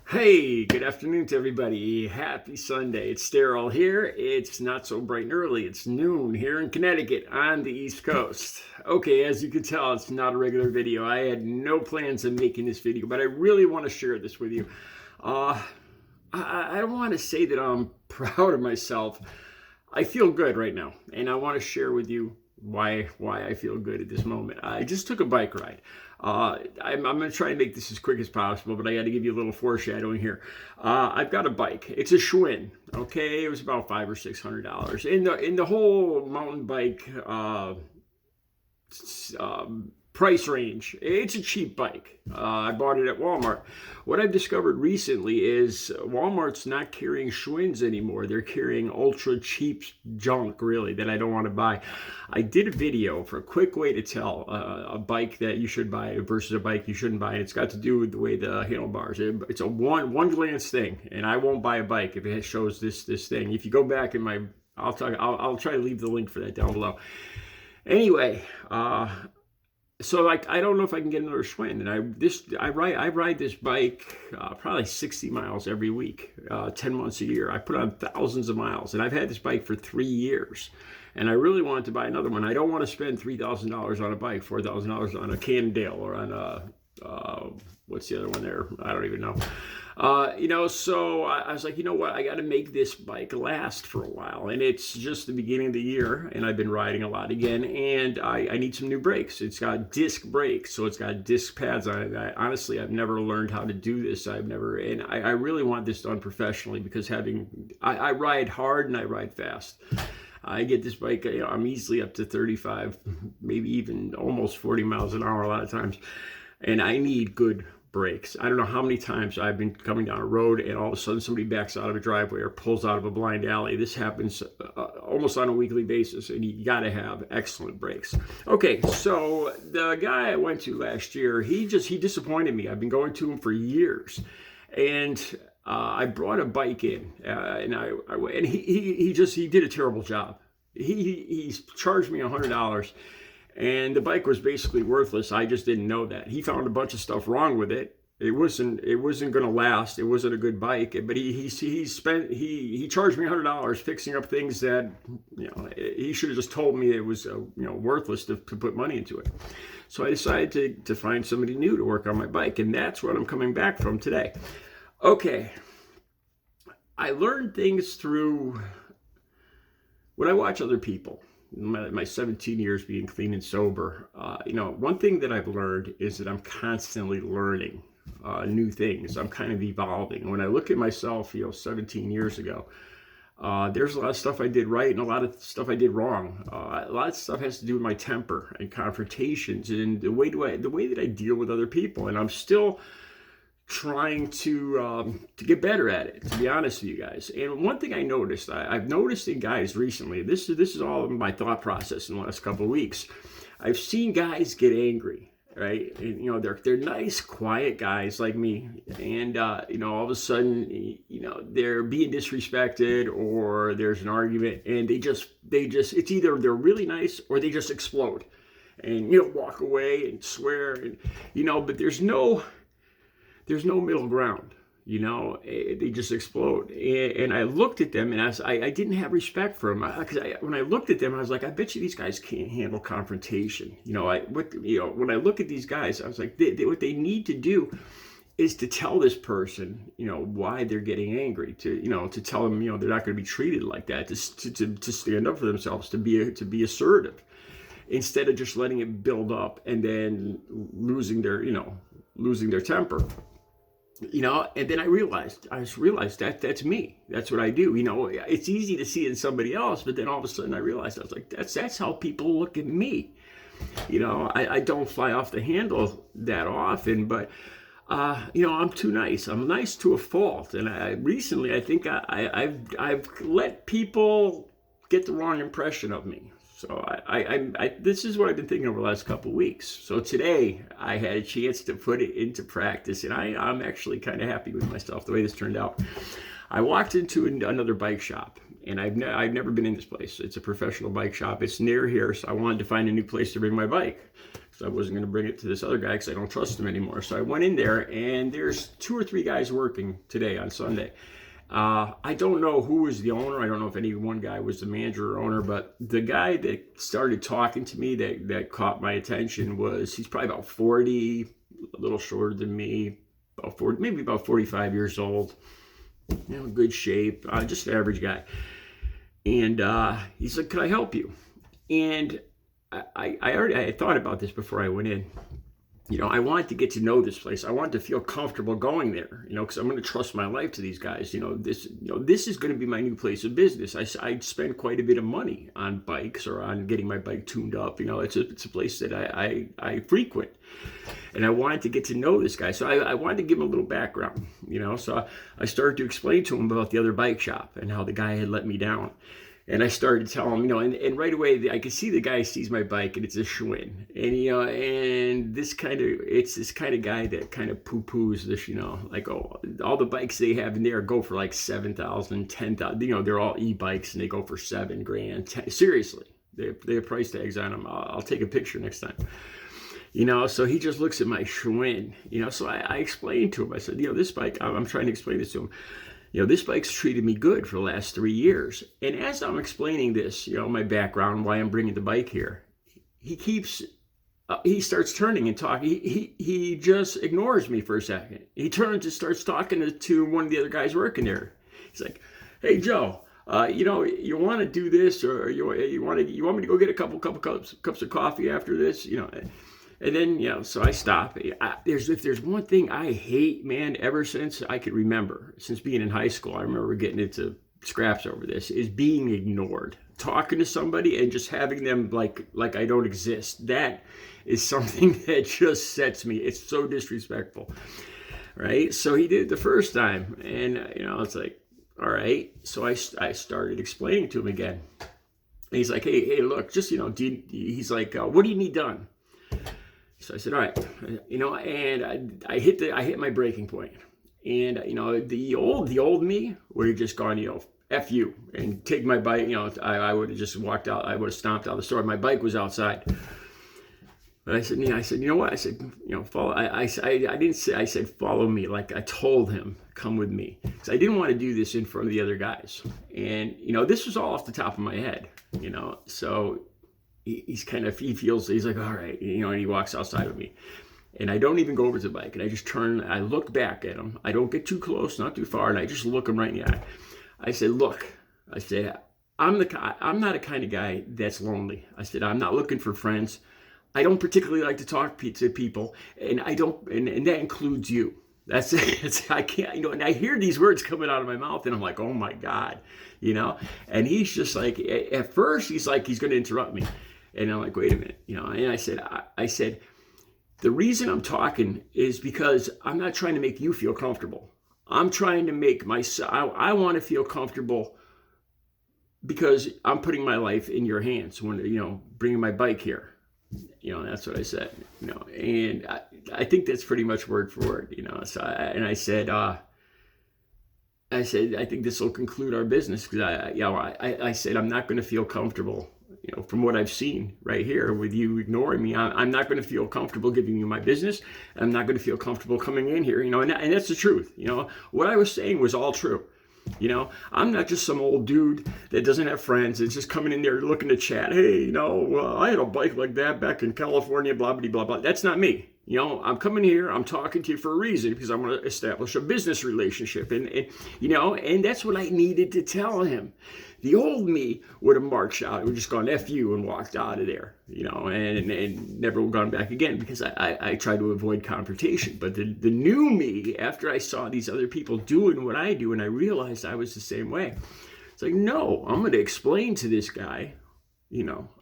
Hey, good afternoon to everybody. Happy Sunday. It's Daryl here. It's not so bright and early. It's noon here in Connecticut on the East Coast. Okay, as you can tell, it's not a regular video. I had no plans of making this video, but I really want to share this with you. Uh, I don't want to say that I'm proud of myself. I feel good right now, and I want to share with you why I feel good at this moment. I just took a bike ride. I'm going to try and make this as quick as possible, but I got to give you a little foreshadowing here. I've got a bike. It's a Schwinn. Okay, it was about $500 or $600. In the whole mountain bike price range, it's a cheap bike. I bought it at Walmart. What I've discovered recently is Walmart's not carrying Schwinns anymore. They're carrying ultra cheap junk, really, that I don't want to buy. I did a video for a quick way to tell a bike that you should buy versus a bike you shouldn't buy. And it's got to do with the way the handlebars. It's a one glance thing, and I won't buy a bike if it shows this thing. If you go back in my, I'll try to leave the link for that down below. Anyway, so I don't know if I can get another Schwinn, and I ride this bike probably 60 miles every week, 10 months a year. I put on thousands of miles, and I've had this bike for 3 years, and I really wanted to buy another one. I don't want to spend $3,000 on a bike, $4,000 on a Cannondale or on a what's the other one there? I don't even know. So I was like, you know what? I got to make this bike last for a while. And it's just the beginning of the year, and I've been riding a lot again, and I need some new brakes. It's got disc brakes, so it's got disc pads on it. Honestly, I've never learned how to do this. I really want this done professionally because I ride hard and I ride fast. I get this bike, I'm easily up to 35, maybe even almost 40 miles an hour a lot of times. And I need good brakes. I don't know how many times I've been coming down a road and all of a sudden somebody backs out of a driveway or pulls out of a blind alley. This happens almost on a weekly basis, and you got to have excellent brakes. Okay, so the guy I went to last year, he disappointed me. I've been going to him for years, and I brought a bike in, and he did a terrible job. He charged me $100. And the bike was basically worthless. I just didn't know that. He found a bunch of stuff wrong with it. It wasn't going to last. It wasn't a good bike. But he charged me $100 fixing up things that he should have just told me it was worthless to put money into it. So I decided to find somebody new to work on my bike, and that's what I'm coming back from today. Okay, I learned things through when I watch other people. My 17 years being clean and sober, one thing that I've learned is that I'm constantly learning new things. I'm kind of evolving. When I look at myself, 17 years ago, there's a lot of stuff I did right and a lot of stuff I did wrong. A lot of stuff has to do with my temper and confrontations and the way that I deal with other people. And I'm still trying to get better at it, to be honest with you guys. And one thing I noticed, I've noticed in guys recently, this is all my thought process in the last couple of weeks. I've seen guys get angry, right? And they're nice, quiet guys like me, and all of a sudden, they're being disrespected or there's an argument, and they just it's either they're really nice or they just explode, and walk away and swear, and but there's no middle ground. They just explode. And I looked at them, and I didn't have respect for them, because when I looked at them, I was like, I bet you these guys can't handle confrontation. When I look at these guys, I was like, what they need to do is to tell this person, why they're getting angry, to tell them, they're not going to be treated like that, to stand up for themselves, to be assertive, instead of just letting it build up and then losing their temper. And then I realized that that's me. That's what I do. It's easy to see in somebody else, but then all of a sudden I realized, I was like, that's how people look at me. I don't fly off the handle that often, but I'm too nice. I'm nice to a fault. And I think I've let people get the wrong impression of me. So this is what I've been thinking over the last couple of weeks. So today I had a chance to put it into practice, and I'm actually kind of happy with myself, the way this turned out. I walked into another bike shop, and I've never been in this place. It's a professional bike shop. It's near here, so I wanted to find a new place to bring my bike. I wasn't going to bring it to this other guy because I don't trust him anymore. So I went in there, and there's 2 or 3 guys working today on Sunday. I don't know who was the owner. I don't know if any one guy was the manager or owner, but the guy that started talking to me that caught my attention he's probably about 40, a little shorter than me, about 40, maybe about 45 years old, good shape, just an average guy. And he's like, "Can I help you?" And I had thought about this before I went in. I wanted to get to know this place. I wanted to feel comfortable going there, because I'm going to trust my life to these guys. This is going to be my new place of business. I spend quite a bit of money on bikes or on getting my bike tuned up. It's a place that I frequent, and I wanted to get to know this guy. So I wanted to give him a little background, So I started to explain to him about the other bike shop and how the guy had let me down. And I started to tell him, and right away I could see the guy sees my bike and it's a Schwinn. And it's this kind of guy that kind of poo-poos this, like, oh, all the bikes they have in there go for like $7,000, $10,000. They're all e-bikes and they go for $7,000. Seriously, they have price tags on them. I'll take a picture next time. So he just looks at my Schwinn. So I explained to him. I said, this bike, I'm trying to explain this to him. This bike's treated me good for the last 3 years. And as I'm explaining this, my background, why I'm bringing the bike here, he starts turning and talking. He just ignores me for a second. He turns and starts talking to one of the other guys working there. He's like, "Hey, Joe, you want to do this, or you want me to go get a couple cups of coffee after this?" And then, so I stop. If there's one thing I hate, man, ever since I could remember, since being in high school, I remember getting into scraps over this, is being ignored. Talking to somebody and just having them like I don't exist. That is something that just sets me. It's so disrespectful, right? So he did it the first time, and, it's like, all right. So I started explaining to him again. And he's like, hey, look, just, he's like, what do you need done? So I said, all right, and I hit my breaking point. And, the old me would have just gone, F you, and take my bike. I would have just walked out. I would have stomped out of the store. My bike was outside. But I said, you know what? I said, follow. I didn't say, I said, follow me. Like I told him, come with me. Because I didn't want to do this in front of the other guys. And, this was all off the top of my head, so he feels, he's like, all right, and he walks outside with me. And I don't even go over to the bike. And I just turn, I look back at him. I don't get too close, not too far. And I just look him right in the eye. I said, look, I'm not a kind of guy that's lonely. I said, I'm not looking for friends. I don't particularly like to talk to people. And I don't, and that includes you. That's it. I can't, and I hear these words coming out of my mouth and I'm like, oh my God, and he's just like, at first he's like, he's going to interrupt me. And I'm like, wait a minute, and I said, the reason I'm talking is because I'm not trying to make you feel comfortable. I'm trying to make myself, I want to feel comfortable because I'm putting my life in your hands when, bringing my bike here. That's what I said, and I think that's pretty much word for word, so I said, I think this will conclude our business because I said, I'm not going to feel comfortable, from what I've seen right here with you ignoring me. I'm not going to feel comfortable giving you my business. I'm not going to feel comfortable coming in here, and that's the truth. What I was saying was all true. I'm not just some old dude that doesn't have friends. It's just coming in there looking to chat. Hey, I had a bike like that back in California, blah, blah, blah, blah. That's not me. I'm coming here. I'm talking to you for a reason because I want to establish a business relationship. And that's what I needed to tell him. The old me would have marched out. It would have just gone F you and walked out of there, and never gone back again because I try to avoid confrontation. But the new me, after I saw these other people doing what I do and I realized I was the same way, it's like, no, I'm going to explain to this guy,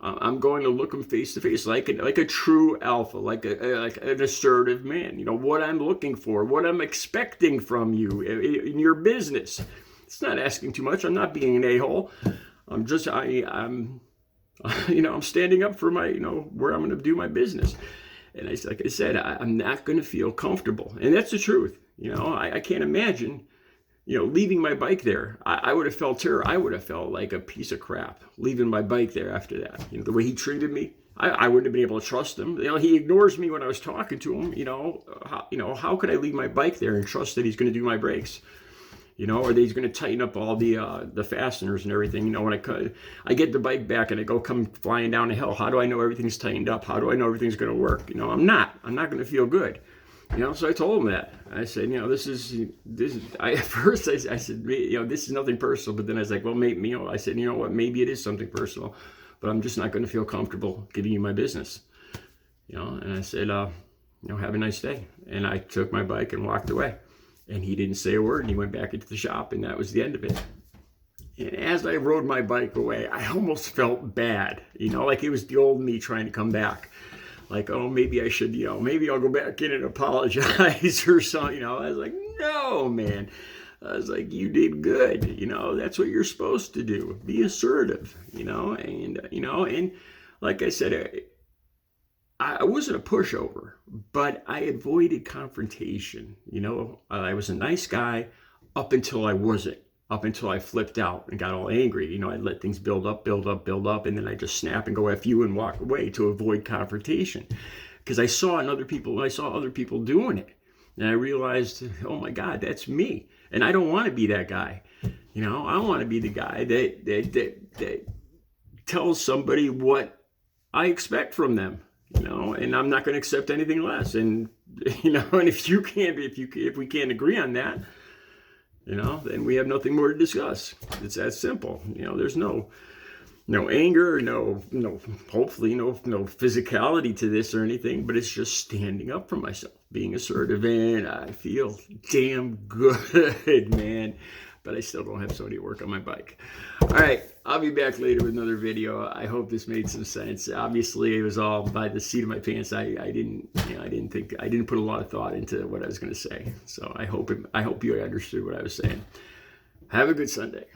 I'm going to look him face to face like a true alpha, like an assertive man, what I'm looking for, what I'm expecting from you in your business. It's not asking too much. I'm not being an a-hole. I'm standing up for my, where I'm going to do my business. And like I said, I'm not going to feel comfortable. And that's the truth. I can't imagine, leaving my bike there. I would have felt terror. I would have felt like a piece of crap leaving my bike there after that. The way he treated me, I wouldn't have been able to trust him. He ignores me when I was talking to him. How could I leave my bike there and trust that he's going to do my brakes? Or that he's going to tighten up all the fasteners and everything. When I get the bike back and I come flying down the hill, how do I know everything's tightened up? How do I know everything's going to work? I'm not going to feel good. So I told him that. I said, this is. At first I said, this is nothing personal. But then I was like, well, maybe, I said, you know what? Maybe it is something personal, but I'm just not going to feel comfortable giving you my business. And I said, have a nice day. And I took my bike and walked away. And he didn't say a word, and he went back into the shop, and that was the end of it. And as I rode my bike away, I almost felt bad, like it was the old me trying to come back. Like, oh, maybe I should, maybe I'll go back in and apologize or something. I was like, no, man. I was like, you did good. That's what you're supposed to do. Be assertive, and like I said, I wasn't a pushover, but I avoided confrontation. I was a nice guy up until I wasn't, up until I flipped out and got all angry. I'd let things build up, and then I just snap and go F you and walk away to avoid confrontation. Because I saw other people doing it. And I realized, oh my God, that's me. And I don't want to be that guy. I want to be the guy that tells somebody what I expect from them. And I'm not going to accept anything less. And and if we can't agree on that, then we have nothing more to discuss. It's that simple. There's no anger, hopefully no physicality to this or anything, but it's just standing up for myself, being assertive, and I feel damn good, man. But I still don't have somebody to work on my bike. All right, I'll be back later with another video. I hope this made some sense. Obviously, it was all by the seat of my pants. I didn't put a lot of thought into what I was going to say. So I hope you understood what I was saying. Have a good Sunday.